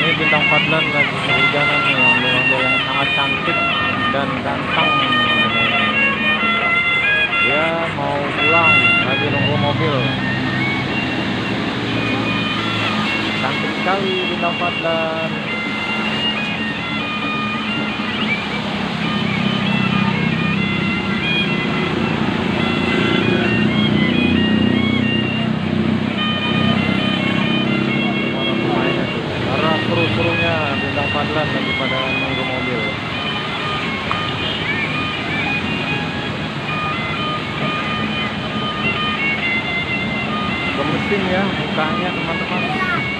ini Bintang Fadlan lagi kehujanan nih, ondel-ondel yang sangat cantik dan ganteng. Dia mau pulang, lagi nunggu mobil. Cantik sekali Bintang Fadlan. Karena kru-krunya Bintang Fadlan lagi pada nunggu mobil. Gemesin ya mukanya teman-teman.